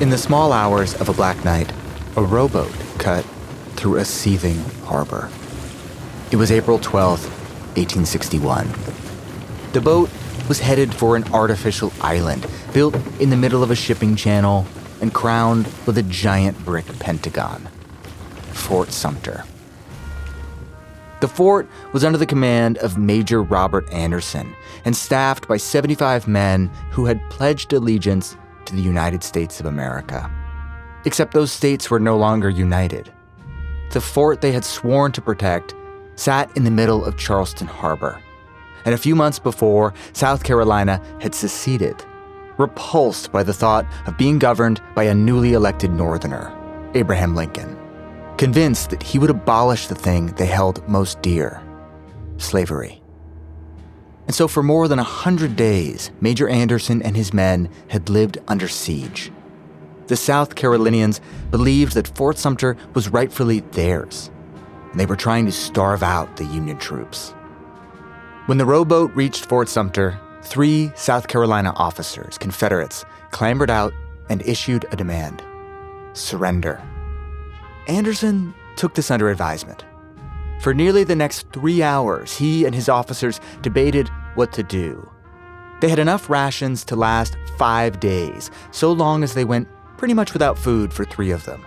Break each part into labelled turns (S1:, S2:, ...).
S1: In the small hours of a black night, a rowboat cut through a seething harbor. It was April 12th, 1861. The boat was headed for an artificial island built in the middle of a shipping channel and crowned with a giant brick pentagon, Fort Sumter. The fort was under the command of Major Robert Anderson and staffed by 75 men who had pledged allegiance to the United States of America. Except those states were no longer united. The fort they had sworn to protect sat in the middle of Charleston Harbor, and a few months before, South Carolina had seceded, repulsed by the thought of being governed by a newly elected Northerner, Abraham Lincoln, convinced that he would abolish the thing they held most dear, slavery. And so for more than 100 days, Major Anderson and his men had lived under siege. The South Carolinians believed that Fort Sumter was rightfully theirs, and they were trying to starve out the Union troops. When the rowboat reached Fort Sumter, 3 South Carolina officers, Confederates, clambered out and issued a demand: surrender. Anderson took this under advisement. For nearly the next 3 hours, he and his officers debated what to do. They had enough rations to last 5 days, so long as they went pretty much without food for 3 of them.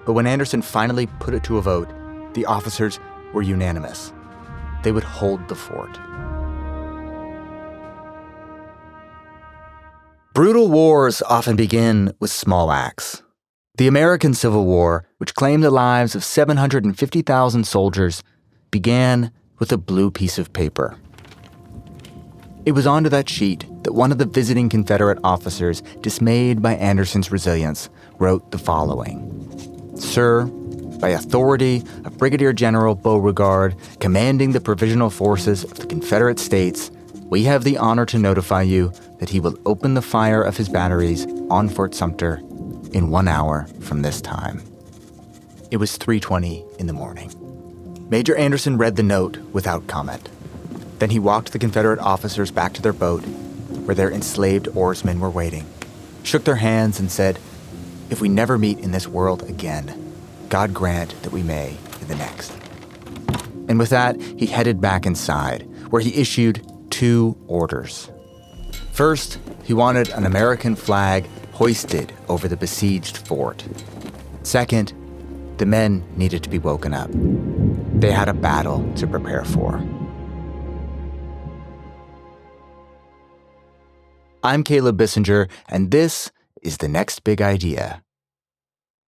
S1: But when Anderson finally put it to a vote, the officers were unanimous. They would hold the fort. Brutal wars often begin with small acts. The American Civil War, which claimed the lives of 750,000 soldiers, began with a blue piece of paper. It was onto that sheet that one of the visiting Confederate officers, dismayed by Anderson's resilience, wrote the following: "Sir, by authority of Brigadier General Beauregard, commanding the provisional forces of the Confederate States, we have the honor to notify you that he will open the fire of his batteries on Fort Sumter in 1 hour from this time." It was 3:20 in the morning. Major Anderson read the note without comment. Then he walked the Confederate officers back to their boat, where their enslaved oarsmen were waiting, shook their hands and said, "If we never meet in this world again, God grant that we may in the next." And with that, he headed back inside, where he issued 2 orders. First, he wanted an American flag hoisted over the besieged fort. Second, the men needed to be woken up. They had a battle to prepare for. I'm Caleb Bissinger, and this is The Next Big Idea.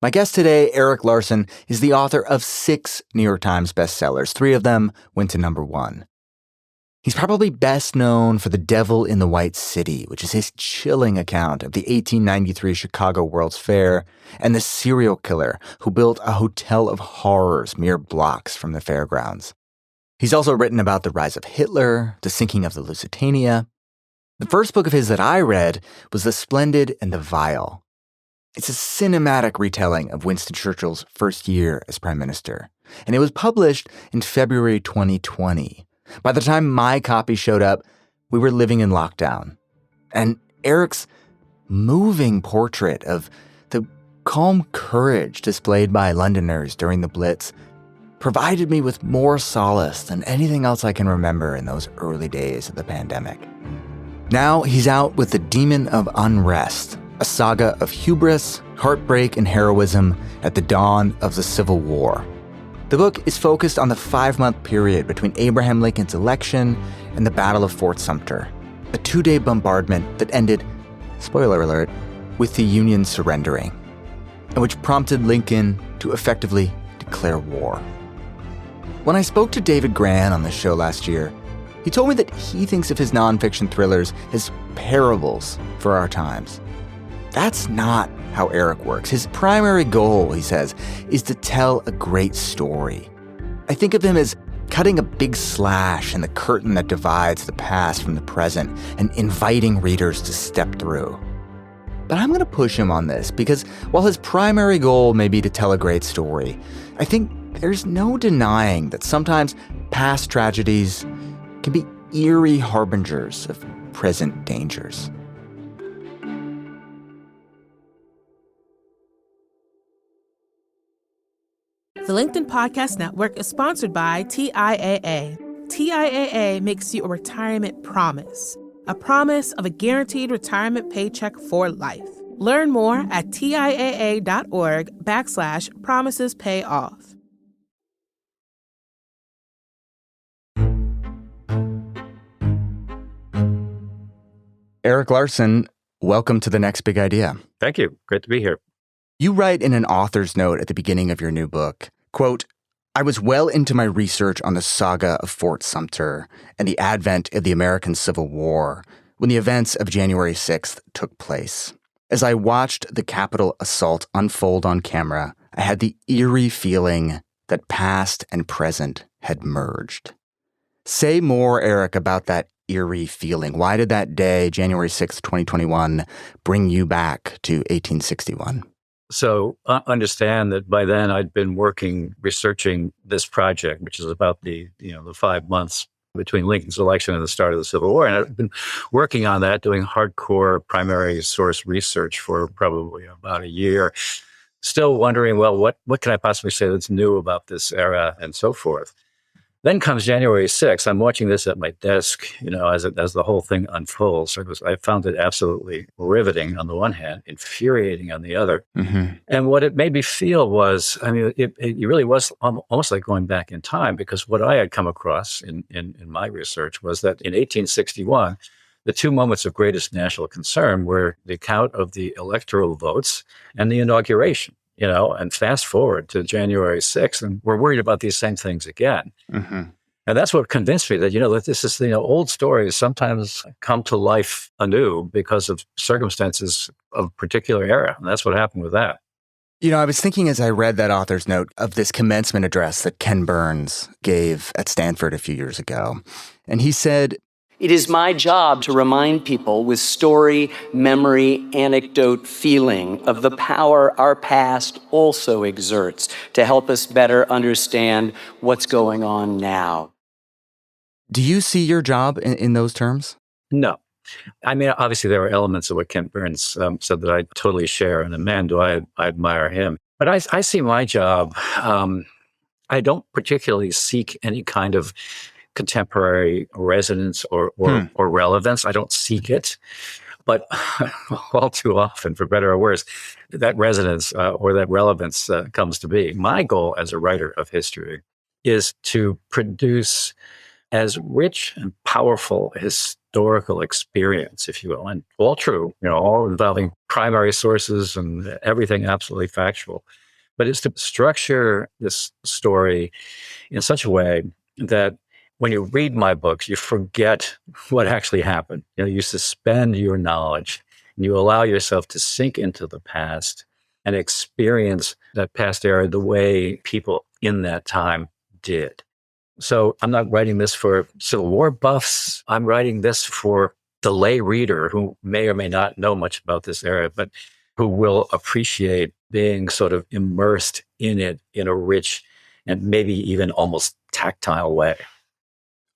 S1: My guest today, Erik Larson, is the author of 6 New York Times bestsellers. 3 of them went to #1. He's probably best known for The Devil in the White City, which is his chilling account of the 1893 Chicago World's Fair, and the serial killer who built a hotel of horrors mere blocks from the fairgrounds. He's also written about the rise of Hitler, the sinking of the Lusitania. The first book of his that I read was The Splendid and the Vile. It's a cinematic retelling of Winston Churchill's first year as prime minister, and it was published in February 2020. By the time my copy showed up, we were living in lockdown. And Erik's moving portrait of the calm courage displayed by Londoners during the Blitz provided me with more solace than anything else I can remember in those early days of the pandemic. Now he's out with The Demon of Unrest, a saga of hubris, heartbreak, and heroism at the dawn of the Civil War. The book is focused on the 5-month period between Abraham Lincoln's election and the Battle of Fort Sumter, a 2-day bombardment that ended, spoiler alert, with the Union surrendering, and which prompted Lincoln to effectively declare war. When I spoke to David Grann on the show last year, he told me that he thinks of his nonfiction thrillers as parables for our times. That's not how Erik works. His primary goal, he says, is to tell a great story. I think of him as cutting a big slash in the curtain that divides the past from the present and inviting readers to step through. But I'm going to push him on this because while his primary goal may be to tell a great story, I think there's no denying that sometimes past tragedies can be eerie harbingers of present dangers.
S2: The LinkedIn Podcast Network is sponsored by TIAA. TIAA makes you a retirement promise, a promise of a guaranteed retirement paycheck for life. Learn more at TIAA.org/promises pay off.
S1: Erik Larson, welcome to The Next Big Idea.
S3: Thank you. Great to be here.
S1: You write in an author's note at the beginning of your new book, quote, "I was well into my research on the saga of Fort Sumter and the advent of the American Civil War when the events of January 6th took place. As I watched the Capitol assault unfold on camera, I had the eerie feeling that past and present had merged." Say more, Erik, about that eerie feeling. Why did that day, January 6th, 2021, bring you back to 1861?
S3: So understand that by then I'd been researching this project, which is about the 5 months between Lincoln's election and the start of the Civil War. And I've been working on that, doing hardcore primary source research for probably about a year, still wondering, well, what can I possibly say that's new about this era and so forth. Then comes January 6th. I'm watching this at my desk, as the whole thing unfolds. I found it absolutely riveting on the one hand, infuriating on the other.
S1: Mm-hmm.
S3: And what it made me feel was, it really was almost like going back in time, because what I had come across in my research was that in 1861, the two moments of greatest national concern were the count of the electoral votes and the inauguration. And fast forward to January 6th, and we're worried about these same things again.
S1: Mm-hmm.
S3: And that's what convinced me that, that this is, old stories sometimes come to life anew because of circumstances of a particular era. And that's what happened with that.
S1: I was thinking as I read that author's note of this commencement address that Ken Burns gave at Stanford a few years ago. And he said,
S4: "It is my job to remind people with story, memory, anecdote, feeling of the power our past also exerts to help us better understand what's going on now."
S1: Do you see your job in those terms?
S3: No. Obviously, there are elements of what Ken Burns said that I totally share, and man, do I admire him. But I see my job, I don't particularly seek any kind of contemporary resonance or relevance. I don't seek it. But all too often, for better or worse, that resonance or that relevance comes to be. My goal as a writer of history is to produce as rich and powerful historical experience, if you will, and all true, all involving primary sources and everything absolutely factual. But it's to structure this story in such a way that when you read my books, you forget what actually happened. You suspend your knowledge and you allow yourself to sink into the past and experience that past era the way people in that time did. So I'm not writing this for Civil War buffs. I'm writing this for the lay reader who may or may not know much about this era, but who will appreciate being sort of immersed in it in a rich and maybe even almost tactile way.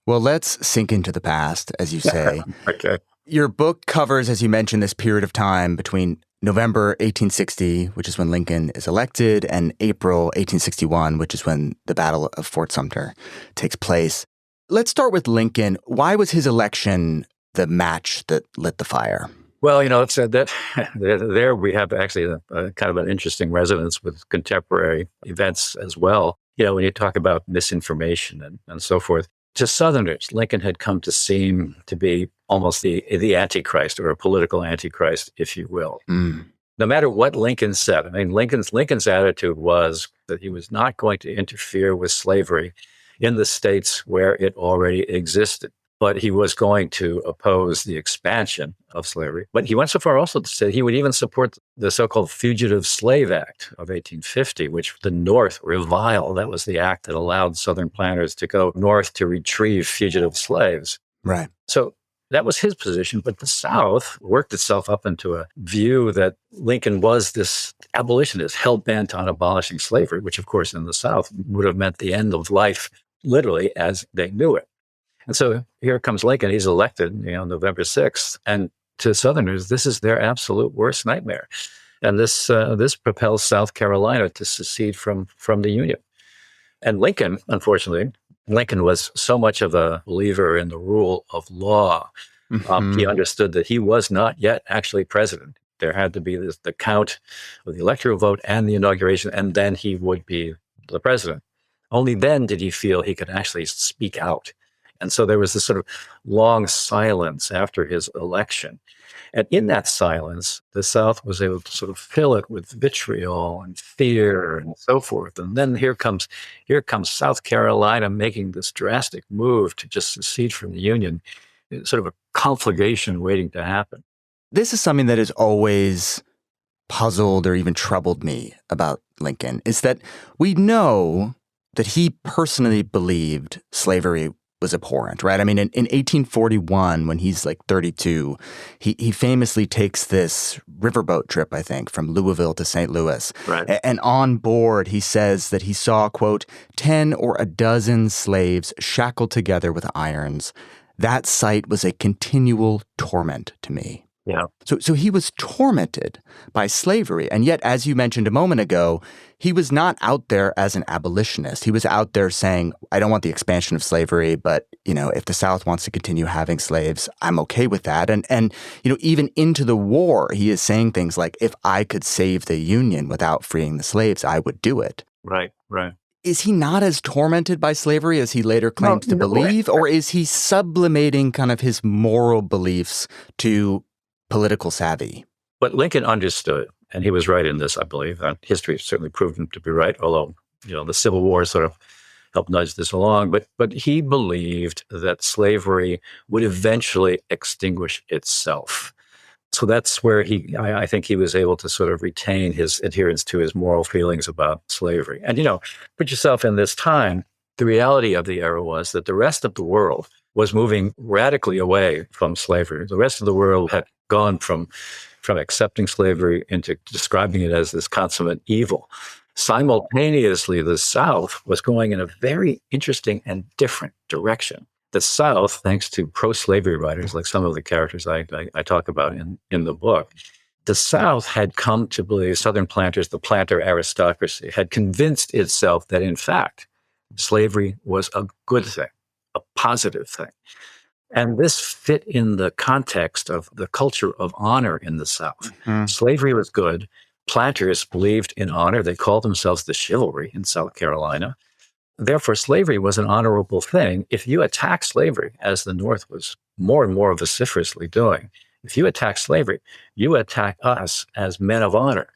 S1: Well, let's sink into the past, as you say.
S3: Okay.
S1: Your book covers, as you mentioned, this period of time between November 1860, which is when Lincoln is elected, and April 1861, which is when the Battle of Fort Sumter takes place. Let's start with Lincoln. Why was his election the match that lit the fire?
S3: Well, it's said that there we have actually a kind of an interesting resonance with contemporary events as well. When you talk about misinformation and so forth. To Southerners, Lincoln had come to seem to be almost the Antichrist, or a political Antichrist, if you will.
S1: Mm.
S3: No matter what Lincoln said, Lincoln's attitude was that he was not going to interfere with slavery in the states where it already existed, but he was going to oppose the expansion of slavery. But he went so far also to say he would even support the so-called Fugitive Slave Act of 1850, which the North reviled. That was the act that allowed Southern planters to go north to retrieve fugitive slaves.
S1: Right.
S3: So that was his position, but the South worked itself up into a view that Lincoln was this abolitionist, hell-bent on abolishing slavery, which of course in the South would have meant the end of life, literally as they knew it. And so here comes Lincoln. He's elected, November 6th. And to Southerners, this is their absolute worst nightmare. And this propels South Carolina to secede from the Union. And Lincoln, unfortunately, Lincoln was so much of a believer in the rule of law. He understood that he was not yet actually president. There had to be the count of the electoral vote and the inauguration, and then he would be the president. Only then did he feel he could actually speak out. And so there was this sort of long silence after his election. And in that silence, the South was able to sort of fill it with vitriol and fear and so forth. And then here comes South Carolina making this drastic move to just secede from the Union. It's sort of a conflagration waiting to happen.
S1: This is something that has always puzzled or even troubled me about Lincoln, is that we know that he personally believed slavery was abhorrent, right? I mean, in 1841, when he's like 32, he famously takes this riverboat trip, I think, from Louisville to St. Louis.
S3: Right.
S1: And on board, he says that he saw, quote, 10 or a dozen slaves shackled together with irons. That sight was a continual torment to me.
S3: Yeah.
S1: So he was tormented by slavery. And yet, as you mentioned a moment ago, he was not out there as an abolitionist. He was out there saying, I don't want the expansion of slavery, but, if the South wants to continue having slaves, I'm okay with that. And even into the war, he is saying things like, if I could save the Union without freeing the slaves, I would do it.
S3: Right.
S1: Is he not as tormented by slavery as he later claims to believe? Or is he sublimating kind of his moral beliefs to political savvy?
S3: But Lincoln understood, and he was right in this, I believe. History certainly proved him to be right, although, the Civil War sort of helped nudge this along. But he believed that slavery would eventually extinguish itself. So that's where I think he was able to sort of retain his adherence to his moral feelings about slavery. And, put yourself in this time, the reality of the era was that the rest of the world was moving radically away from slavery. The rest of the world had gone from accepting slavery into describing it as this consummate evil. Simultaneously, the South was going in a very interesting and different direction. The South, thanks to pro-slavery writers, like some of the characters I talk about in the book, the South had come to believe, Southern planters, the planter aristocracy, had convinced itself that, in fact, slavery was a good thing, a positive thing. And this fit in the context of the culture of honor in the South. Mm-hmm. Slavery was good. Planters believed in honor. They called themselves the chivalry in South Carolina. Therefore, slavery was an honorable thing. If you attack slavery, as the North was more and more vociferously doing, if you attack slavery, you attack us as men of honor.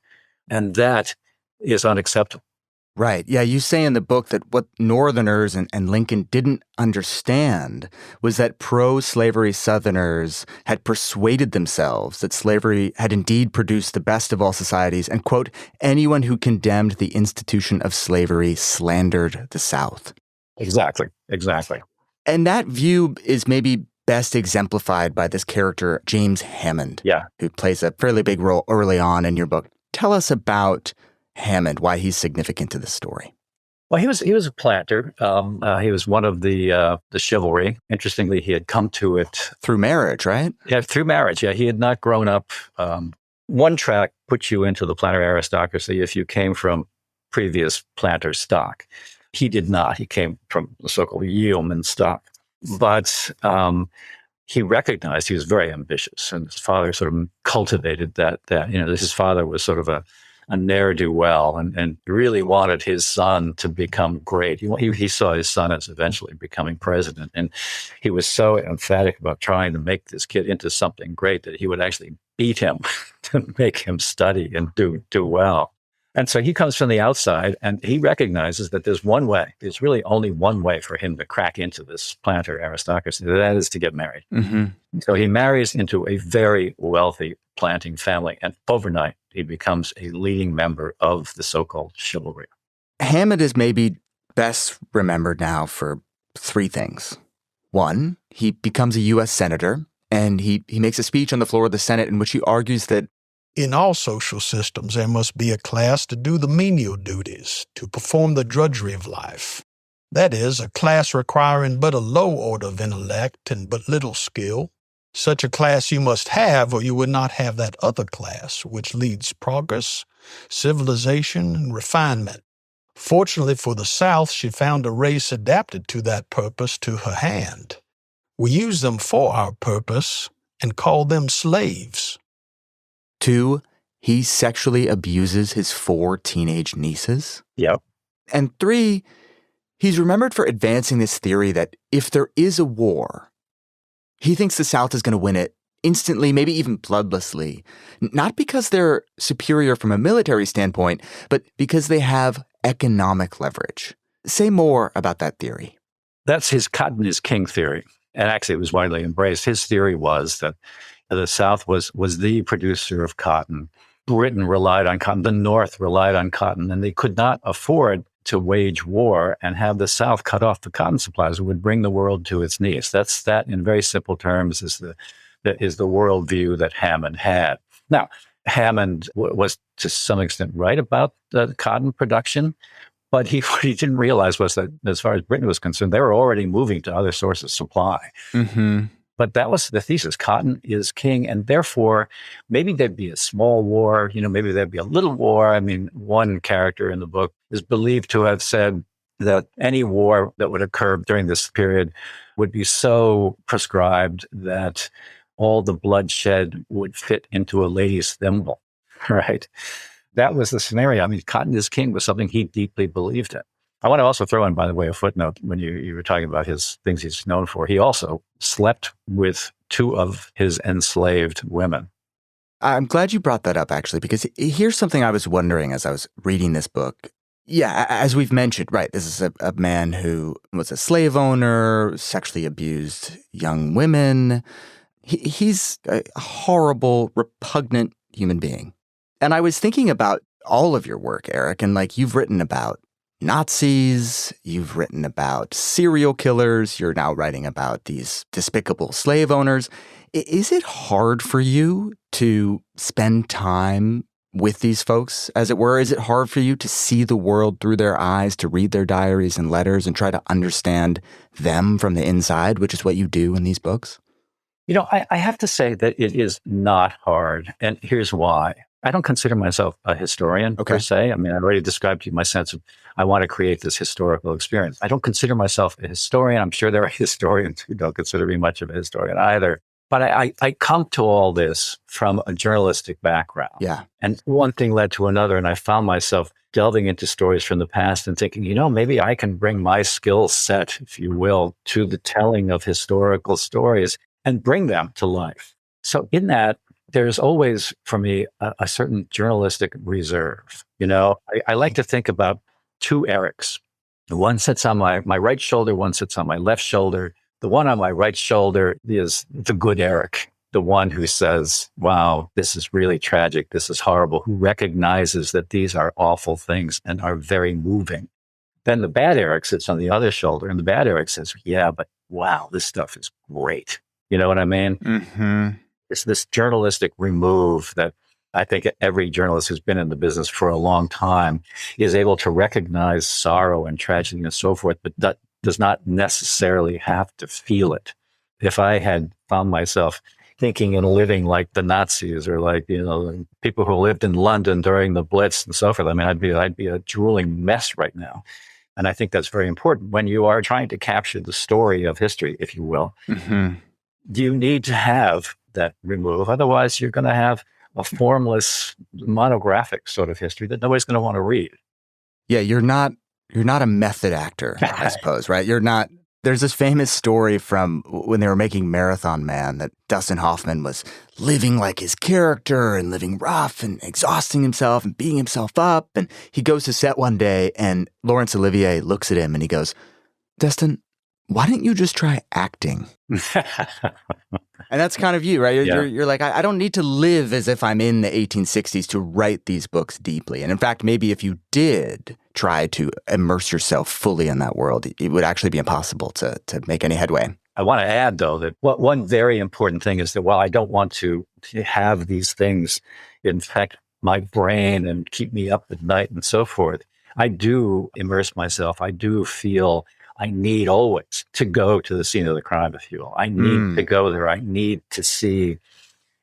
S3: And that is unacceptable.
S1: Right. Yeah, you say in the book that what Northerners and Lincoln didn't understand was that pro-slavery Southerners had persuaded themselves that slavery had indeed produced the best of all societies, and, quote, anyone who condemned the institution of slavery slandered the South.
S3: Exactly.
S1: And that view is maybe best exemplified by this character, James Hammond, who plays a fairly big role early on in your book. Tell us about Hammond, why he's significant to this story.
S3: Well, he was a planter. He was one of the chivalry. Interestingly, he had come to it
S1: through marriage, right?
S3: Yeah, through marriage. Yeah, he had not grown up. One track puts you into the planter aristocracy if you came from previous planter stock. He did not. He came from the so-called yeoman stock. But he recognized he was very ambitious, and his father sort of cultivated that. His father was sort of a ne'er-do-well and really wanted his son to become great. He saw his son as eventually becoming president. And he was so emphatic about trying to make this kid into something great that he would actually beat him to make him study and do well. And so he comes from the outside, and he recognizes that there's really only one way for him to crack into this planter aristocracy. That is to get married. Mm-hmm. So he marries into a very wealthy planting family, and overnight he becomes a leading member of the so-called chivalry.
S1: Hammond is maybe best remembered now for three things. One, he becomes a U.S. senator, and he makes a speech on the floor of the Senate in which he argues that
S5: in all social systems, there must be a class to do the menial duties, to perform the drudgery of life. That is, a class requiring but a low order of intellect and but little skill. Such a class you must have, or you would not have that other class, which leads progress, civilization, and refinement. Fortunately for the South, she found a race adapted to that purpose to her hand. We use them for our purpose and call them slaves.
S1: 2, he sexually abuses his 4 teenage nieces.
S3: Yep.
S1: And 3, he's remembered for advancing this theory that if there is a war, he thinks the South is going to win it instantly, maybe even bloodlessly, not because they're superior from a military standpoint, but because they have economic leverage. Say more about that theory.
S3: That's his cotton is king theory. And actually, it was widely embraced. His theory was that the South was the producer of cotton. Britain relied on cotton. The North relied on cotton, and they could not afford to wage war and have the South cut off the cotton supplies. It would bring the world to its knees. That, in very simple terms, is the worldview that Hammond had. Now, Hammond was to some extent right about the cotton production, but what he didn't realize was that as far as Britain was concerned, they were already moving to other sources of supply.
S1: Mm-hmm.
S3: But that was the thesis. Cotton is king, and therefore, maybe there'd be a small war, maybe there'd be a little war. I mean, one character in the book is believed to have said that any war that would occur during this period would be so prescribed that all the bloodshed would fit into a lady's thimble, right? That was the scenario. I mean, cotton is king was something he deeply believed in. I want to also throw in, by the way, a footnote when you were talking about his things he's known for. He also slept with 2 of his enslaved women.
S1: I'm glad you brought that up, actually, because here's something I was wondering as I was reading this book. Yeah, as we've mentioned, right, this is a man who was a slave owner, sexually abused young women. He's a horrible, repugnant human being. And I was thinking about all of your work, Erik, and you've written about Nazis, you've written about serial killers, you're now writing about these despicable slave owners. Is it hard for you to spend time with these folks, as it were? Is it hard for you to see the world through their eyes, to read their diaries and letters and try to understand them from the inside, which is what you do in these books?
S3: I have to say that it is not hard, and here's why. I don't consider myself a historian per se. I mean, I already described to you my sense of I want to create this historical experience. I don't consider myself a historian. I'm sure there are historians who don't consider me much of a historian either. But I come to all this from a journalistic background.
S1: Yeah.
S3: And one thing led to another, and I found myself delving into stories from the past and thinking, maybe I can bring my skill set, if you will, to the telling of historical stories and bring them to life. So in that, there's always, for me, a certain journalistic reserve. I like to think about 2 Eriks. One sits on my right shoulder, one sits on my left shoulder. The one on my right shoulder is the good Erik, the one who says, wow, this is really tragic, this is horrible, who recognizes that these are awful things and are very moving. Then the bad Erik sits on the other shoulder, and the bad Erik says, yeah, but wow, this stuff is great. You know what I mean?
S1: Mm-hmm.
S3: It's this journalistic remove that I think every journalist who's been in the business for a long time is able to recognize sorrow and tragedy and so forth, but that does not necessarily have to feel it. If I had found myself thinking and living like the Nazis or people who lived in London during the Blitz and so forth, I mean, I'd be a drooling mess right now. And I think that's very important when you are trying to capture the story of history, if you will.
S1: Mm-hmm.
S3: You need to have that remove. Otherwise, you're going to have a formless monographic sort of history that nobody's going to want to read.
S1: Yeah, you're not a method actor, I suppose, right? You're not. There's this famous story from when they were making Marathon Man that Dustin Hoffman was living like his character and living rough and exhausting himself and beating himself up. And he goes to set one day and Laurence Olivier looks at him and he goes, Dustin, why didn't you just try acting? And that's kind of you, right? You're like, I don't need to live as if I'm in the 1860s to write these books deeply. And in fact, maybe if you did try to immerse yourself fully in that world, it would actually be impossible to make any headway.
S3: I want to add, though, that one very important thing is that while I don't want to have these things infect my brain and keep me up at night and so forth, I do immerse myself. I do feel I need always to go to the scene of the crime, if you will. I need to go there. I need to see,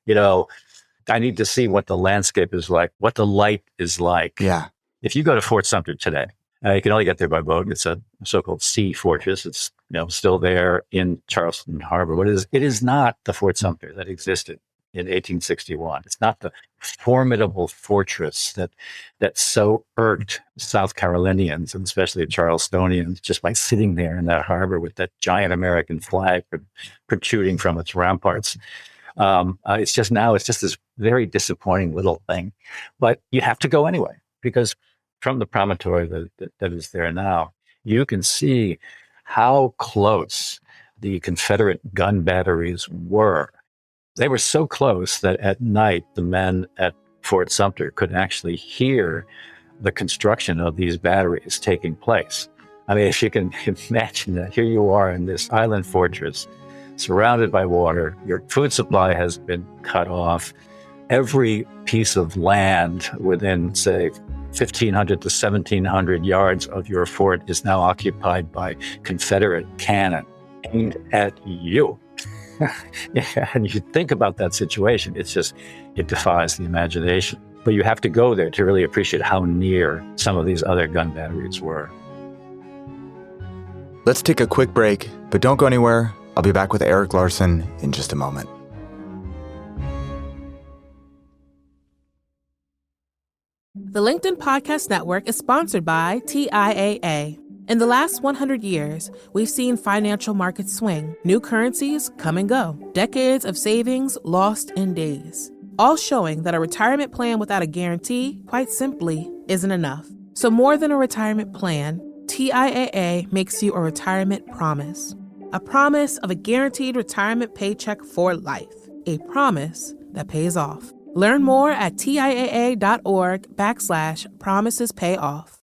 S3: I need to see what the landscape is like, what the light is like.
S1: Yeah.
S3: If you go to Fort Sumter today, You can only get there by boat. It's a so-called sea fortress. It's still there in Charleston Harbor. It is not the Fort Sumter that existed in 1861. It's not the formidable fortress that so irked South Carolinians and especially Charlestonians just by sitting there in that harbor with that giant American flag protruding from its ramparts. It's just this very disappointing little thing, but you have to go anyway, because from the promontory that is there now, you can see how close the Confederate gun batteries were. They were so close that at night, the men at Fort Sumter could actually hear the construction of these batteries taking place. I mean, if you can imagine that, here you are in this island fortress, surrounded by water, your food supply has been cut off. Every piece of land within, say, 1,500 to 1,700 yards of your fort is now occupied by Confederate cannon aimed at you. And you think about that situation, it defies the imagination. But you have to go there to really appreciate how near some of these other gun batteries were.
S1: Let's take a quick break, but don't go anywhere. I'll be back with Erik Larson in just a moment.
S2: The LinkedIn Podcast Network is sponsored by TIAA. In the last 100 years, we've seen financial markets swing, new currencies come and go, decades of savings lost in days, all showing that a retirement plan without a guarantee, quite simply, isn't enough. So more than a retirement plan, TIAA makes you a retirement promise. A promise of a guaranteed retirement paycheck for life. A promise that pays off. Learn more at TIAA.org/promisespayoff.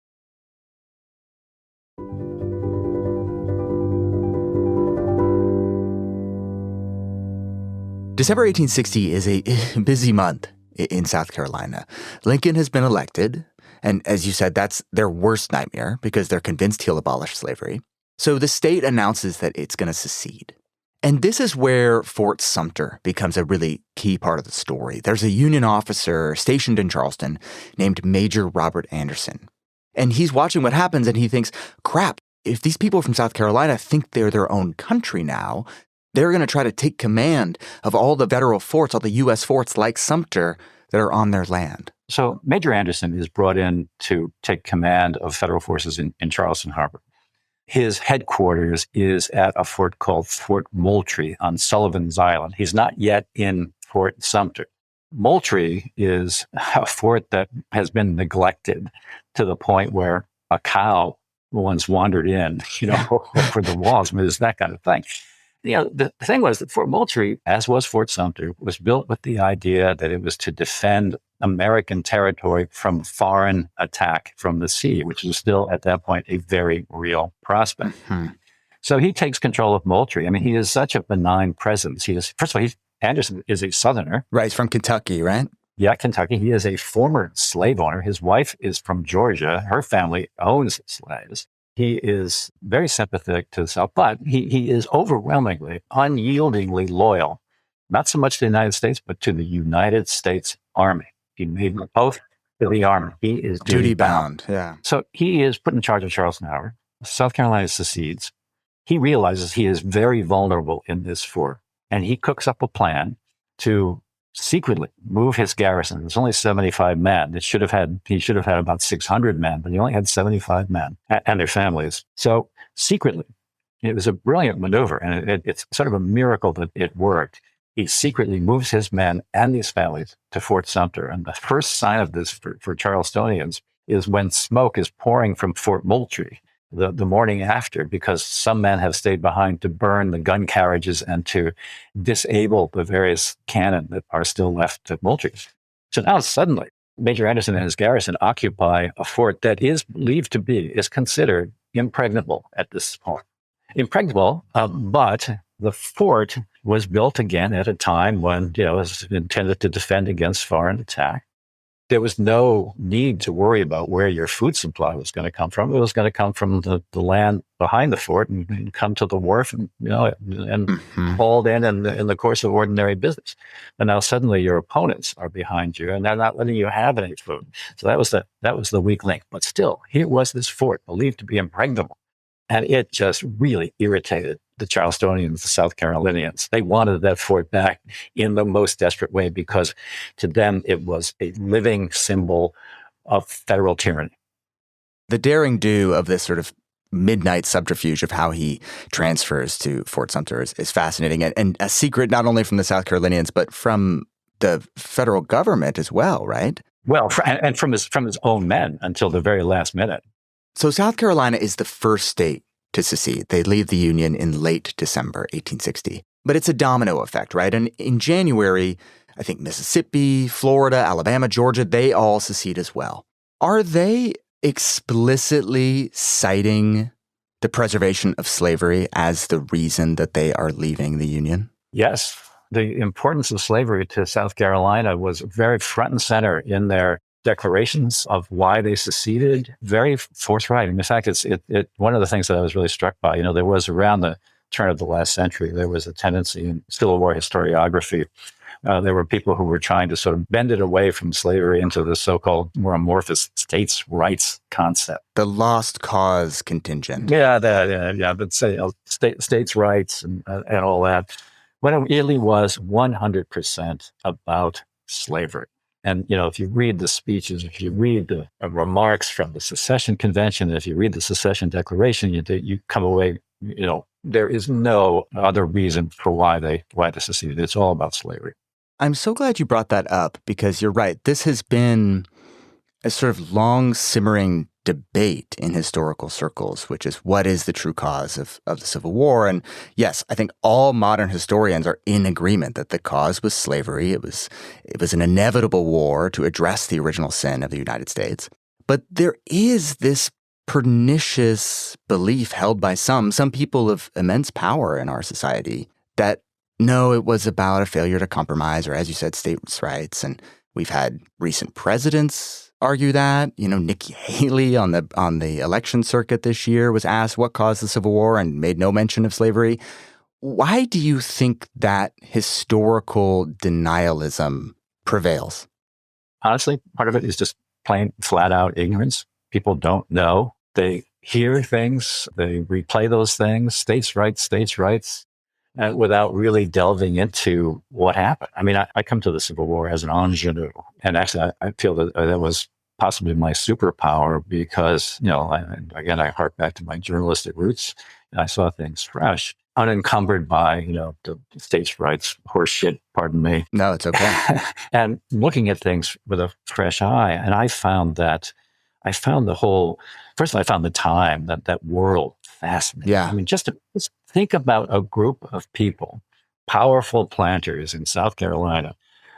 S1: December 1860 is a busy month in South Carolina. Lincoln has been elected, and as you said, that's their worst nightmare because they're convinced he'll abolish slavery. So the state announces that it's going to secede. And this is where Fort Sumter becomes a really key part of the story. There's a Union officer stationed in Charleston named Major Robert Anderson. And he's watching what happens and he thinks, crap, if these people from South Carolina think they're their own country now, they're going to try to take command of all the federal forts, all the U.S. forts like Sumter that are on their land.
S3: So Major Anderson is brought in to take command of federal forces in Charleston Harbor. His headquarters is at a fort called Fort Moultrie on Sullivan's Island. He's not yet in Fort Sumter. Moultrie is a fort that has been neglected to the point where a cow once wandered in, over the walls. I mean, there's that kind of thing. The thing was that Fort Moultrie, as was Fort Sumter, was built with the idea that it was to defend American territory from foreign attack from the sea, which was still at that point a very real prospect. Mm-hmm. So he takes control of Moultrie. I mean, he is such a benign presence. First of all, Anderson is a Southerner.
S1: Right, he's from Kentucky, right?
S3: Yeah, Kentucky. He is a former slave owner. His wife is from Georgia. Her family owns slaves. He is very sympathetic to the South, but he is overwhelmingly, unyieldingly loyal, not so much to the United States, but to the United States Army. He made an oath to the Army. He is duty bound.
S1: Yeah.
S3: So he is put in charge of Charleston Harbor. South Carolina secedes. He realizes he is very vulnerable in this fort, and he cooks up a plan to secretly move his garrison. There's only 75 men. He should have had about 600 men, but he only had 75 men and their families. So secretly, it was a brilliant maneuver, and it's sort of a miracle that it worked. He secretly moves his men and these families to Fort Sumter. And the first sign of this for Charlestonians is when smoke is pouring from Fort Moultrie the morning after, because some men have stayed behind to burn the gun carriages and to disable the various cannon that are still left at Moultrie. So now suddenly, Major Anderson and his garrison occupy a fort that is considered impregnable at this point. Impregnable, but the fort was built again at a time when it was intended to defend against foreign attack. there was no need to worry about where your food supply was going to come from. It was going to come from the land behind the fort and come to the wharf and, and hauled in the course of ordinary business. And now suddenly your opponents are behind you and they're not letting you have any food. So that was the weak link. But still, here was this fort believed to be impregnable. And it just really irritated the Charlestonians, the South Carolinians. They wanted that fort back in the most desperate way because to them it was a living symbol of federal tyranny.
S1: The daring do of this sort of midnight subterfuge of how he transfers to Fort Sumter is fascinating and a secret not only from the South Carolinians, but from the federal government as well, right?
S3: Well, and from his own men until the very last minute.
S1: So South Carolina is the first state to secede. They leave the Union in late December 1860. But it's a domino effect, right? And in January, I think Mississippi, Florida, Alabama, Georgia, they all secede as well. Are they explicitly citing the preservation of slavery as the reason that they are leaving the Union?
S3: Yes. The importance of slavery to South Carolina was very front and center in their declarations of why they seceded, very forthright. In fact, it's one of the things that I was really struck by, there was around the turn of the last century, there was a tendency in Civil War historiography. There were people who were trying to sort of bend it away from slavery into the so-called more amorphous states' rights concept.
S1: The lost cause contingent.
S3: But states' rights and all that. When it really was 100% about slavery. And, if you read the speeches, if you read the remarks from the Secession Convention, if you read the Secession Declaration, you come away, there is no other reason for why they seceded. It's all about slavery.
S1: I'm so glad you brought that up because you're right. This has been a sort of long simmering debate in historical circles, which is what is the true cause of the Civil War. And yes, I think all modern historians are in agreement that the cause was slavery. It was an inevitable war to address the original sin of the United States. But there is this pernicious belief held by some people of immense power in our society that no, it was about a failure to compromise, or as you said, states' rights. And we've had recent presidents argue that. Nikki Haley on the election circuit this year was asked what caused the Civil War and made no mention of slavery. Why do you think that historical denialism prevails?
S3: Honestly, part of it is just plain flat out ignorance. People don't know. They hear things, they replay those things, states' rights, without really delving into what happened. I mean, I come to the Civil War as an ingenue. And actually, I feel that was possibly my superpower because, I hark back to my journalistic roots. And I saw things fresh, unencumbered by, the states' rights horseshit, pardon me.
S1: No, it's okay.
S3: And looking at things with a fresh eye. And I found the time, that world fascinating.
S1: Yeah.
S3: I mean, just think about a group of people, powerful planters in South Carolina,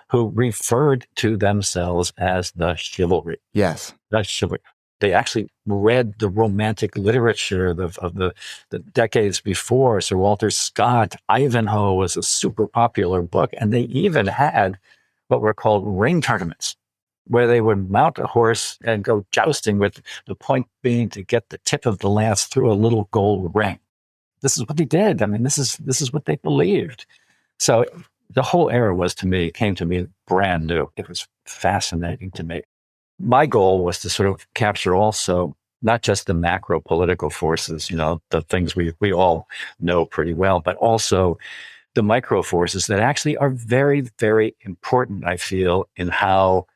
S3: who referred to themselves as the chivalry.
S1: Yes.
S3: The chivalry. They actually read the romantic literature of the decades before. Sir Walter Scott, Ivanhoe was a super popular book. And they even had what were called ring tournaments, where they would mount a horse and go jousting, with the point being to get the tip of the lance through a little gold ring. This is what they did. I mean, this is what they believed. So the whole era came to me brand new. It was fascinating to me. My goal was to sort of capture also not just the macro political forces, the things we all know pretty well, but also the micro forces that actually are very, very important, I feel, in how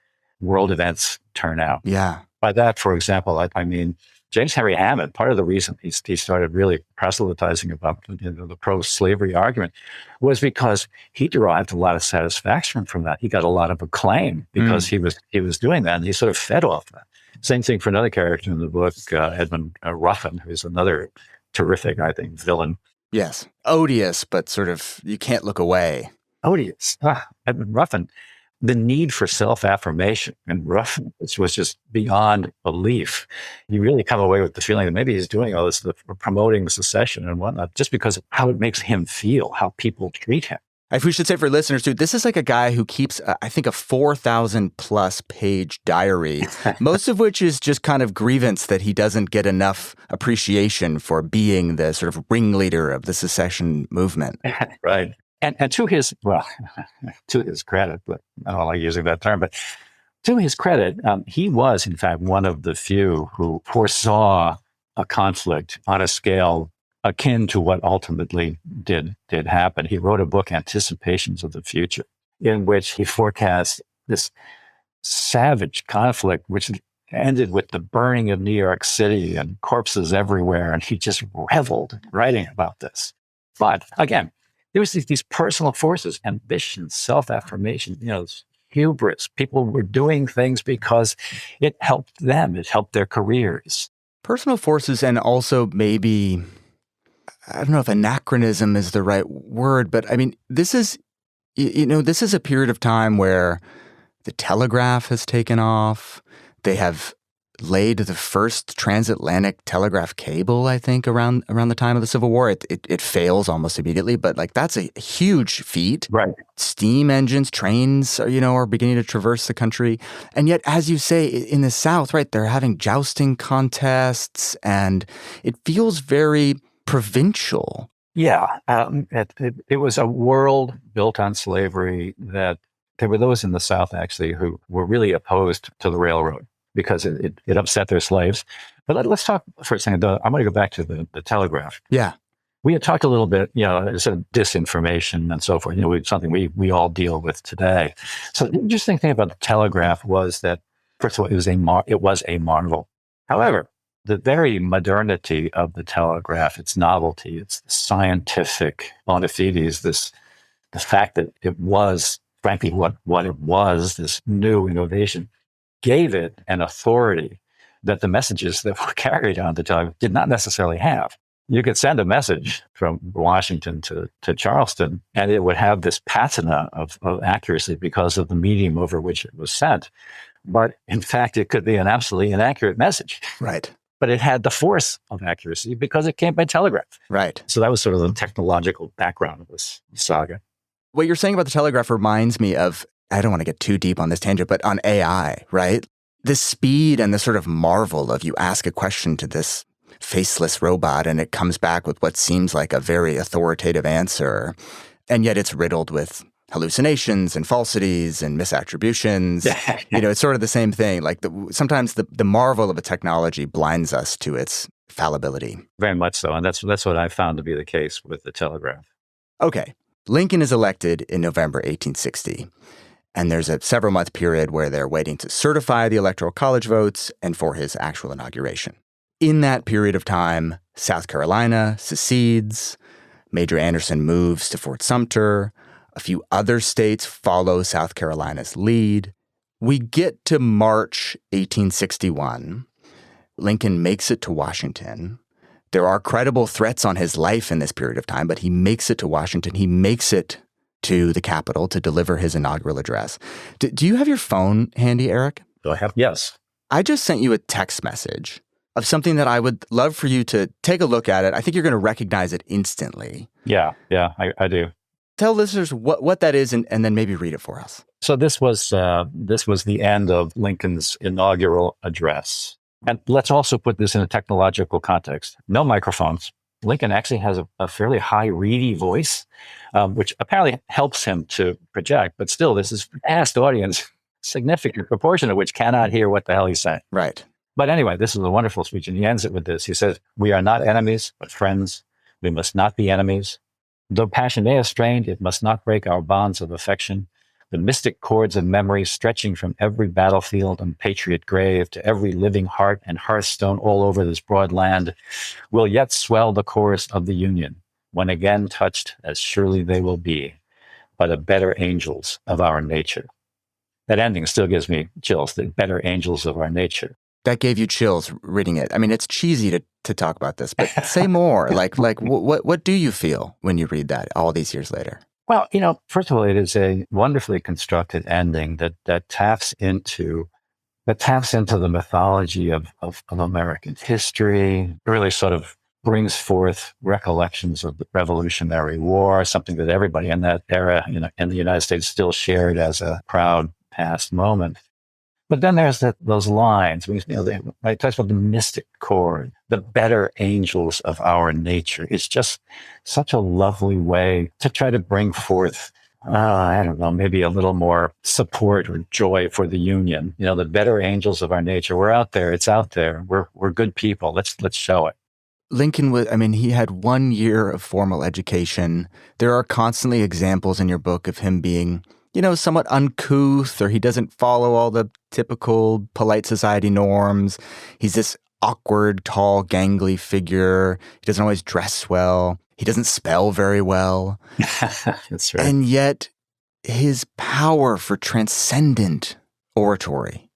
S3: world events turn out.
S1: Yeah.
S3: By that, for example, I mean, James Henry Hammond, part of the reason he started really proselytizing about the pro-slavery argument was because he derived a lot of satisfaction from that. He got a lot of acclaim because he was doing that, and he sort of fed off that. Same thing for another character in the book, Edmund Ruffin, who's another terrific, I think, villain.
S1: Yes. Odious, but sort of you can't look away.
S3: Odious. Edmund Ruffin. The need for self-affirmation in Ruffin was just beyond belief. You really come away with the feeling that maybe he's doing all this, promoting secession and whatnot, just because of how it makes him feel, how people treat him.
S1: If we should say for listeners too, this is like a guy who keeps, I think, a 4,000 plus page diary, most of which is just kind of grievance that he doesn't get enough appreciation for being the sort of ringleader of the secession movement.
S3: Right. And to his, well, to his credit, but I don't like using that term, but to his credit, he was, in fact, one of the few who foresaw a conflict on a scale akin to what ultimately did happen. He wrote a book, Anticipations of the Future, in which he forecast this savage conflict, which ended with the burning of New York City and corpses everywhere. And he just reveled writing about this. But again, there was these personal forces, ambition, self-affirmation, hubris. People were doing things because it helped them. It helped their careers.
S1: Personal forces, and also maybe, I don't know if anachronism is the right word, but I mean, this is a period of time where the telegraph has taken off. They have laid the first transatlantic telegraph cable, I think, around the time of the Civil War. It fails almost immediately, but like that's a huge feat.
S3: Right.
S1: Steam engines, trains, are beginning to traverse the country. And yet, as you say, in the South, right, they're having jousting contests, and it feels very provincial.
S3: Yeah. It was a world built on slavery that there were those in the South, actually, who were really opposed to the railroad, because it upset their slaves. But let's talk for a second. I'm going to go back to the telegraph.
S1: Yeah.
S3: We had talked a little bit, sort of disinformation and so forth, something we all deal with today. So the interesting thing about the telegraph was that, first of all, it was a marvel. However, the very modernity of the telegraph, its novelty, its scientific bona fides, the fact that it was, frankly, what it was, this new innovation, gave it an authority that the messages that were carried on the telegraph did not necessarily have. You could send a message from Washington to Charleston, and it would have this patina of accuracy because of the medium over which it was sent. But in fact, it could be an absolutely inaccurate message.
S1: Right.
S3: But it had the force of accuracy because it came by telegraph.
S1: Right.
S3: So that was sort of the technological background of this saga.
S1: What you're saying about the telegraph reminds me of, I don't want to get too deep on this tangent, but on AI, right? The speed and the sort of marvel of you ask a question to this faceless robot and it comes back with what seems like a very authoritative answer. And yet it's riddled with hallucinations and falsities and misattributions. It's sort of the same thing. Like sometimes the marvel of a technology blinds us to its fallibility.
S3: Very much so. And that's what I found to be the case with the telegraph.
S1: Okay. Lincoln is elected in November 1860. And there's a several-month period where they're waiting to certify the Electoral College votes and for his actual inauguration. In that period of time, South Carolina secedes, Major Anderson moves to Fort Sumter, a few other states follow South Carolina's lead. We get to March 1861. Lincoln makes it to Washington. There are credible threats on his life in this period of time, but he makes it to Washington. He makes it to the Capitol to deliver his inaugural address. Do you have your phone handy, Eric?
S3: Do I have? Yes.
S1: I just sent you a text message of something that I would love for you to take a look at it. I think you're going to recognize it instantly.
S3: Yeah, I do.
S1: Tell listeners what that is and then maybe read it for us.
S3: So this was the end of Lincoln's inaugural address. And let's also put this in a technological context. No microphones. Lincoln actually has a fairly high, reedy voice, which apparently helps him to project. But still, this is a vast audience, significant proportion of which cannot hear what the hell he's saying.
S1: Right.
S3: But anyway, this is a wonderful speech. And he ends it with this. He says, "We are not enemies, but friends. We must not be enemies. Though passion may have strained, it must not break our bonds of affection. The mystic cords of memory stretching from every battlefield and patriot grave to every living heart and hearthstone all over this broad land will yet swell the chorus of the Union, when again touched, as surely they will be, by the better angels of our nature." That ending still gives me chills, the better angels of our nature.
S1: That gave you chills reading it. I mean, it's cheesy to talk about this, but say more. What do you feel when you read that all these years later?
S3: Well, first of all, it is a wonderfully constructed ending that taps into the mythology of American history, really sort of brings forth recollections of the Revolutionary War, something that everybody in that era in the United States still shared as a proud past moment. But then there's those lines, it talks about the mystic chord, the better angels of our nature. It's just such a lovely way to try to bring forth, I don't know, maybe a little more support or joy for the Union. The better angels of our nature. We're out there. It's out there. We're good people. Let's show it.
S1: Lincoln he had 1 year of formal education. There are constantly examples in your book of him being, somewhat uncouth, or he doesn't follow all the typical polite society norms. He's this awkward, tall, gangly figure. He doesn't always dress well. He doesn't spell very well.
S3: That's right.
S1: And yet his power for transcendent oratory,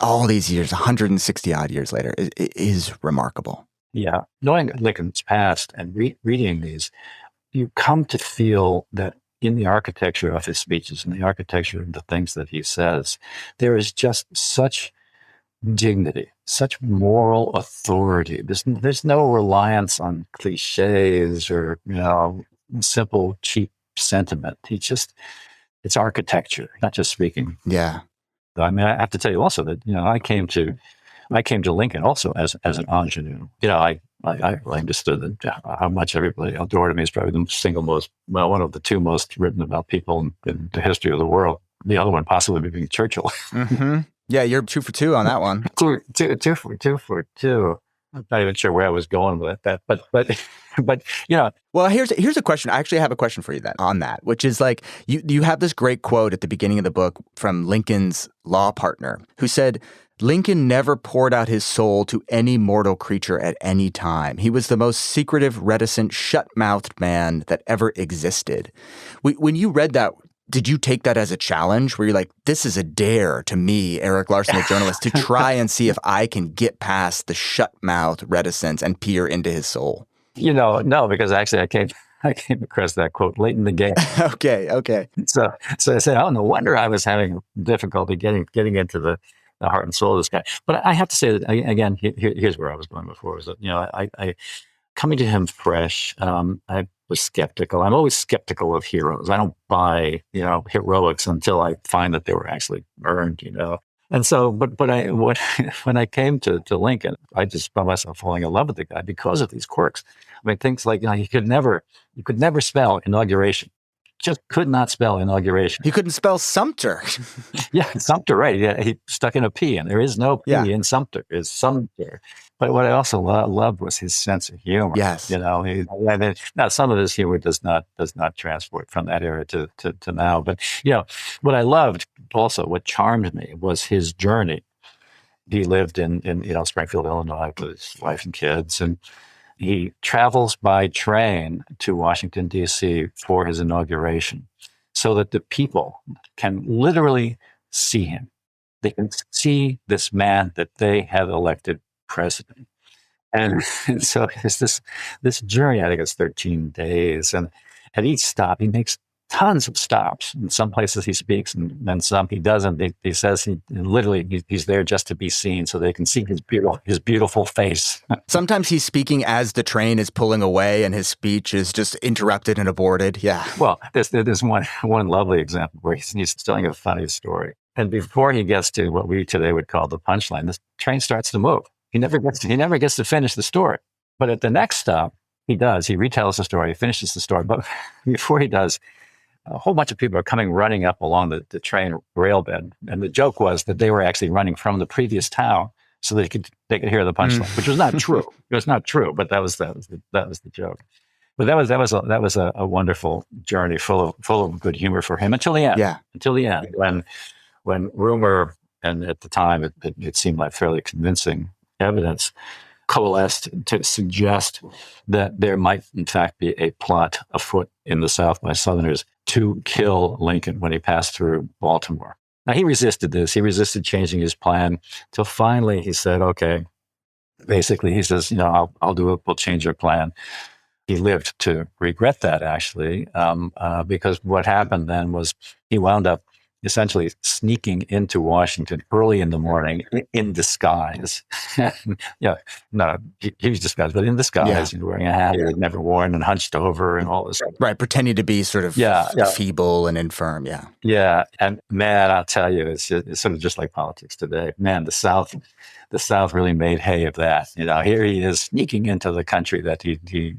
S1: all these years, 160 odd years later, is remarkable.
S3: Yeah. Knowing Lincoln's past and reading these, you come to feel that in the architecture of his speeches and the architecture of the things that he says, there is just such dignity, such moral authority. There's no reliance on cliches or, simple, cheap sentiment. It's architecture, not just speaking.
S1: Yeah.
S3: I have to tell you also that, I came to Lincoln also as an ingenue. I understood that how much everybody adored him. He's probably one of the two most written about people in the history of the world. The other one possibly being Churchill.
S1: Mm-hmm. Yeah, you're 2 for 2 on that one.
S3: two for two. I'm not even sure where I was going with that, but
S1: Well, here's a question. I actually have a question for you then on that, which is like you have this great quote at the beginning of the book from Lincoln's law partner, who said, Lincoln never poured out his soul to any mortal creature at any time. He was the most secretive, reticent, shut-mouthed man that ever existed. When you read that, did you take that as a challenge where you're like, this is a dare to me, Erik Larson, a journalist, to try and see if I can get past the shut-mouthed reticence and peer into his soul?
S3: No, because actually I came across that quote late in the game.
S1: Okay.
S3: So I said, oh, no wonder I was having difficulty getting into the heart and soul of this guy. But I have to say that, again, here's where I was going before, was that, I coming to him fresh, I was skeptical. I'm always skeptical of heroes. I don't buy, heroics until I find that they were actually earned, And so, when I came to Lincoln, I just found myself falling in love with the guy because of these quirks. Things like, you could never spell inauguration. Just could not spell inauguration.
S1: He couldn't spell Sumter.
S3: Yeah, Sumter, right. Yeah, he stuck in a P, and there is no P in Sumter. It's Sumter. But what I also loved was his sense of humor.
S1: Yes.
S3: Now some of his humor does not transport from that era to now. But, what I loved also, what charmed me was his journey. He lived in Springfield, Illinois with his wife and kids, and he travels by train to Washington, D.C. for his inauguration so that the people can literally see him. They can see this man that they have elected president. And so there's this journey, I think it's 13 days. And at each stop, he makes tons of stops. In some places he speaks, and then some he doesn't. He says he's there just to be seen, so they can see his beautiful face.
S1: Sometimes he's speaking as the train is pulling away, and his speech is just interrupted and aborted. Yeah.
S3: Well, there's one lovely example where he's telling a funny story, and before he gets to what we today would call the punchline, this train starts to move. He never gets to finish the story, but at the next stop, he does. He retells the story. He finishes the story, but before he does, a whole bunch of people are coming running up along the train rail bed. And the joke was that they were actually running from the previous town so they could hear the punchline, which was not true. It was not true, but that was the joke. But that was a wonderful journey full of good humor for him until the end.
S1: Yeah.
S3: Until the end, when rumor, and at the time it seemed like fairly convincing evidence, coalesced to suggest that there might in fact be a plot afoot in the South by Southerners to kill Lincoln when he passed through Baltimore. Now, he resisted this. He resisted changing his plan till finally he said, okay, basically he says, I'll do it. We'll change our plan. He lived to regret that, actually, because what happened then was he wound up essentially sneaking into Washington early in the morning in disguise. Yeah, no, huge disguise, but in disguise, wearing a hat he'd never worn and hunched over and all this.
S1: Right, pretending to be sort of feeble and infirm,
S3: Yeah, and man, I'll tell you, it's sort of just like politics today. Man, the South really made hay of that. Here he is sneaking into the country that he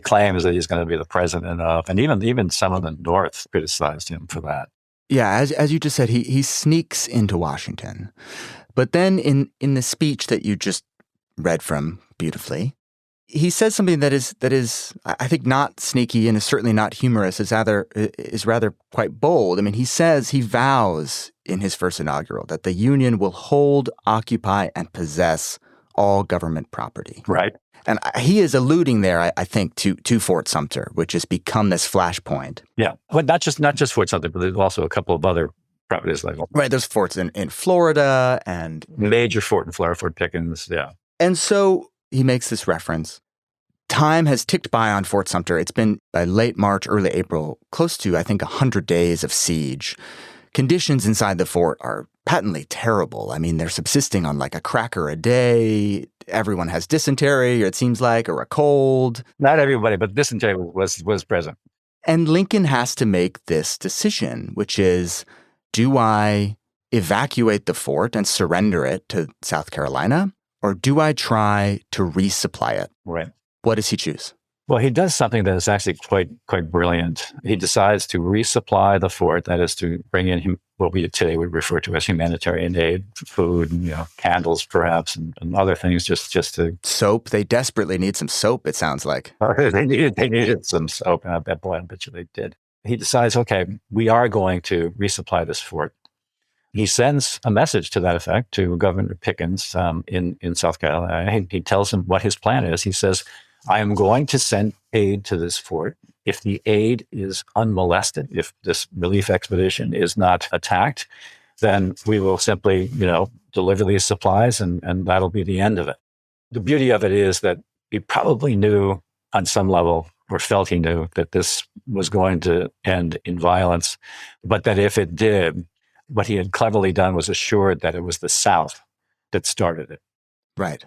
S3: claims that he's going to be the president of, and even some of the North criticized him for that.
S1: Yeah, as you just said, he sneaks into Washington. But then in the speech that you just read from beautifully, he says something that is I think not sneaky and is certainly not humorous. Is rather quite bold. I mean, he vows in his first inaugural that the Union will hold, occupy, and possess all government property.
S3: Right.
S1: And he is alluding there, I think, to Fort Sumter, which has become this flashpoint.
S3: Yeah, but not just Fort Sumter, but there's also a couple of other properties like
S1: right. There's forts in Florida and
S3: major fort in Florida, Fort Pickens. Yeah,
S1: and so he makes this reference. Time has ticked by on Fort Sumter. It's been by late March, early April, close to, I think, 100 days of siege. Conditions inside the fort are patently terrible. I mean, they're subsisting on like a cracker a day. Everyone has dysentery, it seems like, or a cold.
S3: Not everybody, but dysentery was present.
S1: And Lincoln has to make this decision, which is, do I evacuate the fort and surrender it to South Carolina, or do I try to resupply it?
S3: Right.
S1: What does he choose?
S3: Well, he does something that is actually quite brilliant. He decides to resupply the fort, that is to bring in what we today would refer to as humanitarian aid, food, and, candles perhaps, and other things just to...
S1: Soap. They desperately need some soap, it sounds like.
S3: They needed some soap, and I bet you they did. He decides, okay, we are going to resupply this fort. He sends a message to that effect to Governor Pickens in South Carolina. He tells him what his plan is. He says, I am going to send aid to this fort. If the aid is unmolested, if this relief expedition is not attacked, then we will simply, deliver these supplies and that'll be the end of it. The beauty of it is that he probably knew on some level, or felt he knew, that this was going to end in violence, but that if it did, what he had cleverly done was assured that it was the South that started it.
S1: Right.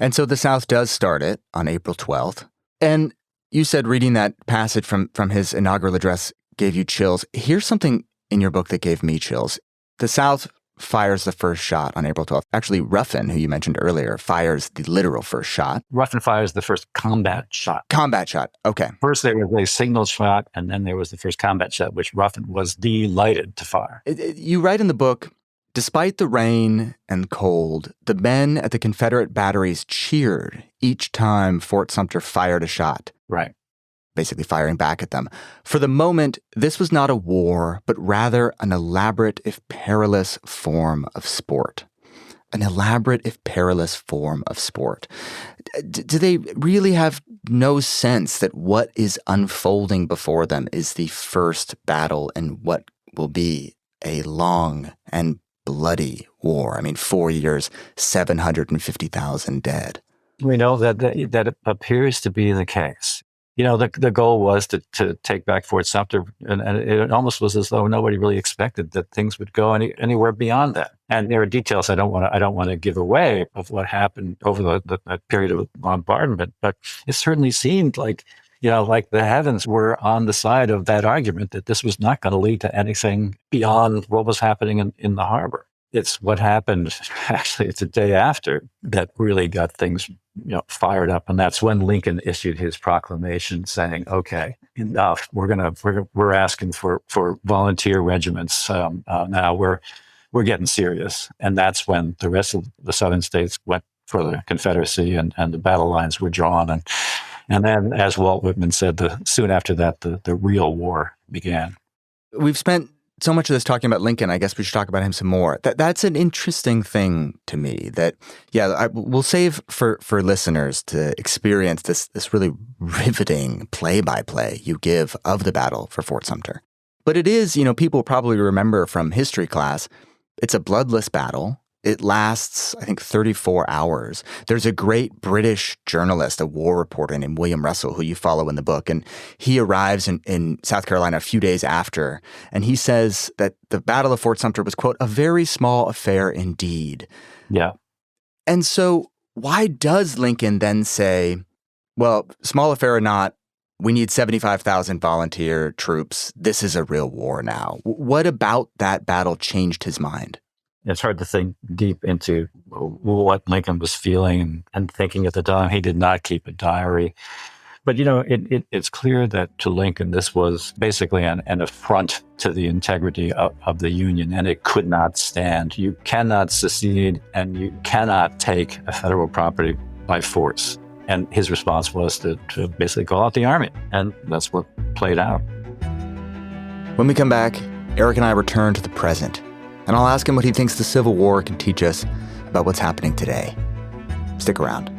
S1: And so the South does start it on April 12th. And you said reading that passage from his inaugural address gave you chills. Here's something in your book that gave me chills. The South fires the first shot on April 12th. Actually, Ruffin, who you mentioned earlier, fires the literal first shot.
S3: Ruffin fires the first combat shot.
S1: Combat shot. Okay.
S3: First, there was a signal shot, and then there was the first combat shot, which Ruffin was delighted to fire.
S1: You write in the book, despite the rain and cold, the men at the Confederate batteries cheered each time Fort Sumter fired a shot.
S3: Right.
S1: Basically firing back at them. For the moment, this was not a war, but rather an elaborate, if perilous, form of sport. An elaborate, if perilous, form of sport. Do they really have no sense that what is unfolding before them is the first battle in what will be a long and bloody war? I mean, 4 years, 750,000 dead.
S3: We know that appears to be the case. The goal was to take back Fort Sumter, and it almost was as though nobody really expected that things would go anywhere beyond that. And there are details I don't want to give away of what happened over that period of bombardment, but it certainly seemed like the heavens were on the side of that argument that this was not going to lead to anything beyond what was happening in the harbor. It's what happened, actually, it's a day after that really got things fired up. And that's when Lincoln issued his proclamation saying, okay, enough. We're asking for volunteer regiments. Now we're getting serious. And that's when the rest of the Southern states went for the Confederacy and the battle lines were drawn. And then, as Walt Whitman said, soon after that, the real war began.
S1: We've spent so much of this talking about Lincoln. I guess we should talk about him some more. That's an interesting thing to me that, we'll save for listeners to experience this really riveting play-by-play you give of the battle for Fort Sumter. But it is, people probably remember from history class, it's a bloodless battle. It lasts, I think, 34 hours. There's a great British journalist, a war reporter named William Russell, who you follow in the book. And he arrives in South Carolina a few days after. And he says that the Battle of Fort Sumter was, quote, a very small affair indeed.
S3: Yeah.
S1: And so why does Lincoln then say, well, small affair or not, we need 75,000 volunteer troops. This is a real war now. What about that battle changed his mind?
S3: It's hard to think deep into what Lincoln was feeling and thinking at the time. He did not keep a diary. But, it's clear that to Lincoln, this was basically an affront to the integrity of the Union, and it could not stand. You cannot secede, and you cannot take a federal property by force. And his response was to basically call out the army. And that's what played out.
S1: When we come back, Erik and I return to the present. And I'll ask him what he thinks the Civil War can teach us about what's happening today. Stick around.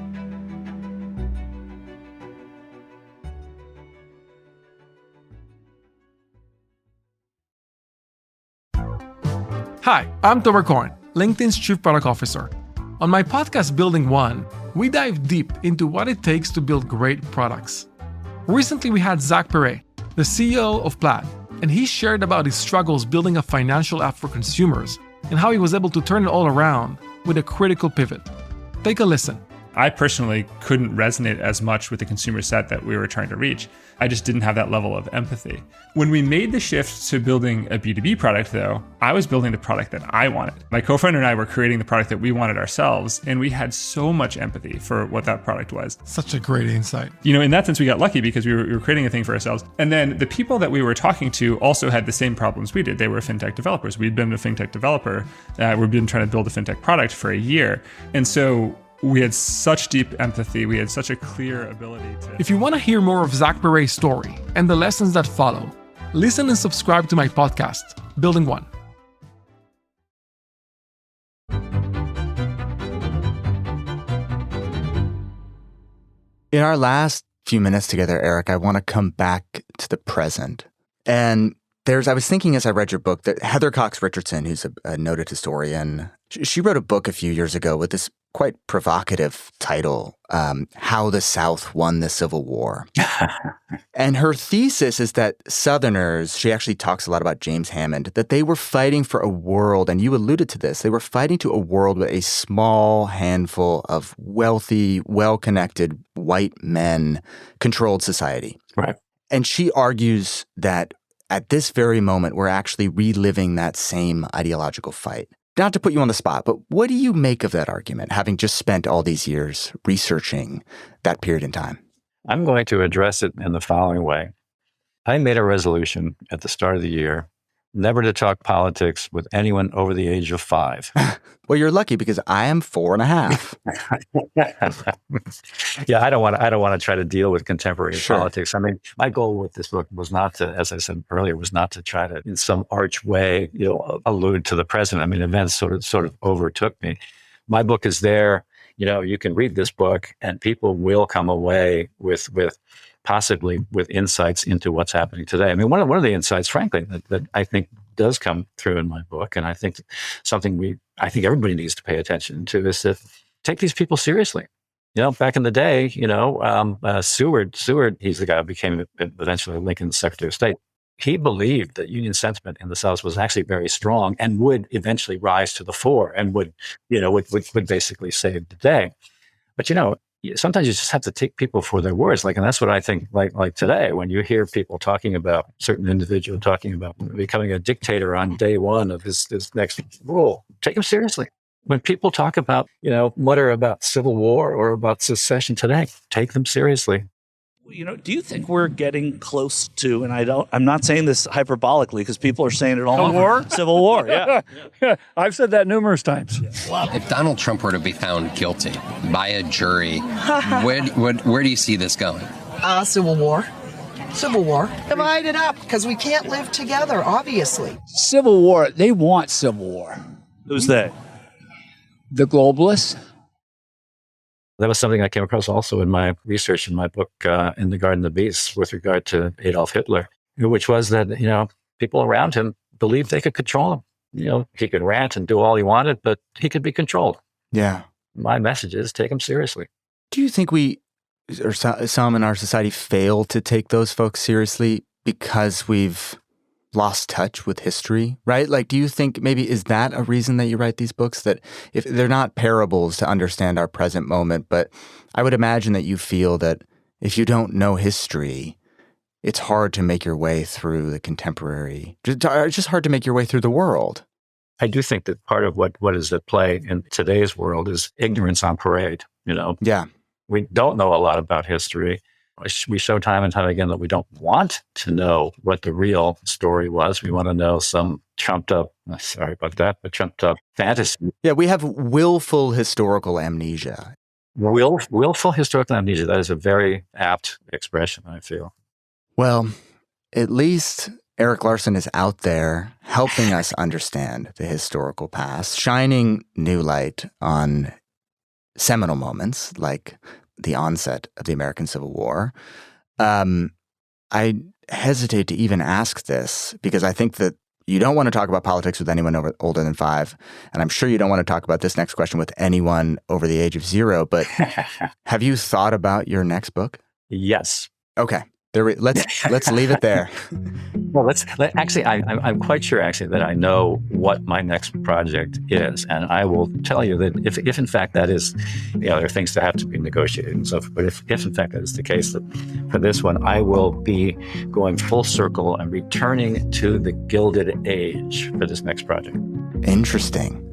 S6: Hi, I'm Tomer Cohen, LinkedIn's Chief Product Officer. On my podcast, Building One, we dive deep into what it takes to build great products. Recently, we had Zach Perret, the CEO of Plaid, and he shared about his struggles building a financial app for consumers and how he was able to turn it all around with a critical pivot. Take a listen.
S7: I personally couldn't resonate as much with the consumer set that we were trying to reach. I just didn't have that level of empathy. When we made the shift to building a B2B product, though, I was building the product that I wanted. My co-founder and I were creating the product that we wanted ourselves, and we had so much empathy for what that product was.
S6: Such a great insight.
S7: In that sense, we got lucky because we were creating a thing for ourselves. And then the people that we were talking to also had the same problems we did. They were fintech developers. We'd been a fintech developer. We'd been trying to build a fintech product for a year. And so we had such deep empathy. We had such a clear ability to...
S6: If you want to hear more of Zach Perret's story and the lessons that follow, listen and subscribe to my podcast, Building One.
S1: In our last few minutes together, Erik, I want to come back to the present. And I was thinking as I read your book that Heather Cox Richardson, who's a noted historian, she wrote a book a few years ago with this quite provocative title, How the South Won the Civil War. And her thesis is that Southerners, she actually talks a lot about James Hammond, that they were fighting for a world, and you alluded to this, they were fighting to a world with a small handful of wealthy, well-connected white men controlled society.
S3: Right.
S1: And she argues that at this very moment, we're actually reliving that same ideological fight. Not to put you on the spot, but what do you make of that argument, having just spent all these years researching that period in time?
S3: I'm going to address it in the following way. I made a resolution at the start of the year never to talk politics with anyone over the age of 5.
S1: Well, you're lucky because I am 4.5.
S3: Yeah, I don't want to try to deal with contemporary
S1: Sure.
S3: politics. I mean, my goal with this book was not to, as I said earlier, was not to try to, in some arch way, allude to the present. I mean, events sort of overtook me. My book is there. You can read this book, and people will come away with possibly with insights into what's happening today. I mean, one of the insights, frankly, that I think does come through in my book, and I think something I think everybody needs to pay attention to, is to take these people seriously. Back in the day, Seward, he's the guy who became eventually Lincoln's Secretary of State. He believed that Union sentiment in the South was actually very strong and would eventually rise to the fore and would basically save the day. But, sometimes you just have to take people for their words. And that's what I think, like today, when you hear people talking about, certain individual talking about becoming a dictator on day one of his next rule, take them seriously. When people talk about, mutter about civil war or about secession today, take them seriously.
S8: Do you think we're getting close to, and I'm not saying this hyperbolically because people are saying it all over.
S9: War?
S8: Civil war, yeah.
S9: I've said that numerous times.
S10: If Donald Trump were to be found guilty by a jury, where do you see this going?
S11: Civil war. Civil war. Divided up because we can't live together, obviously.
S9: Civil war, they want civil war.
S8: Who's they?
S9: The globalists.
S3: That was something I came across also in my research in my book, In the Garden of Beasts, with regard to Adolf Hitler, which was that, people around him believed they could control him. he could rant and do all he wanted, but he could be controlled.
S1: Yeah.
S3: My message is take him seriously.
S1: Do you think we, or some in our society, fail to take those folks seriously because we've lost touch with history, right? Like, do you think maybe is that a reason that you write these books? That if they're not parables to understand our present moment, but I would imagine that you feel that if you don't know history, it's hard to make your way through the contemporary, it's just hard to make your way through the world.
S3: I do think that part of what is at play in today's world is ignorance on parade,
S1: Yeah.
S3: We don't know a lot about history. We show time and time again that we don't want to know what the real story was. We want to know some trumped up, sorry about that, but trumped up fantasy.
S1: Yeah, we have willful historical amnesia.
S3: Willful historical amnesia. That is a very apt expression, I feel.
S1: Well, at least Erik Larson is out there helping us understand the historical past, shining new light on seminal moments like the onset of the American Civil War. I hesitate to even ask this because I think that you don't want to talk about politics with anyone older than 5. And I'm sure you don't want to talk about this next question with anyone over the age of 0. But have you thought about your next book?
S3: Yes.
S1: Okay. Let's leave it there.
S3: Well, actually, I'm quite sure actually that I know what my next project is, and I will tell you that if in fact that is, there are things that have to be negotiated and so forth. But if in fact that is the case, that for this one, I will be going full circle and returning to the Gilded Age for this next project. Interesting.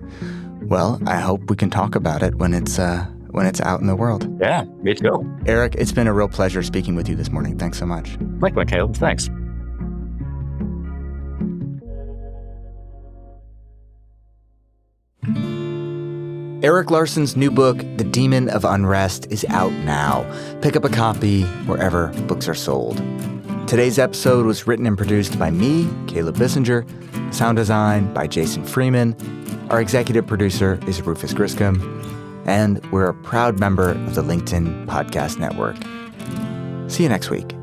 S1: Well, I hope we can talk about it when it's out in the world.
S3: Yeah, me too.
S1: Erik, it's been a real pleasure speaking with you this morning. Thanks so much.
S3: Likewise, Caleb. Thanks.
S1: Erik Larson's new book, The Demon of Unrest, is out now. Pick up a copy wherever books are sold. Today's episode was written and produced by me, Caleb Bissinger. Sound design by Jason Freeman. Our executive producer is Rufus Griscom. And we're a proud member of the LinkedIn Podcast Network. See you next week.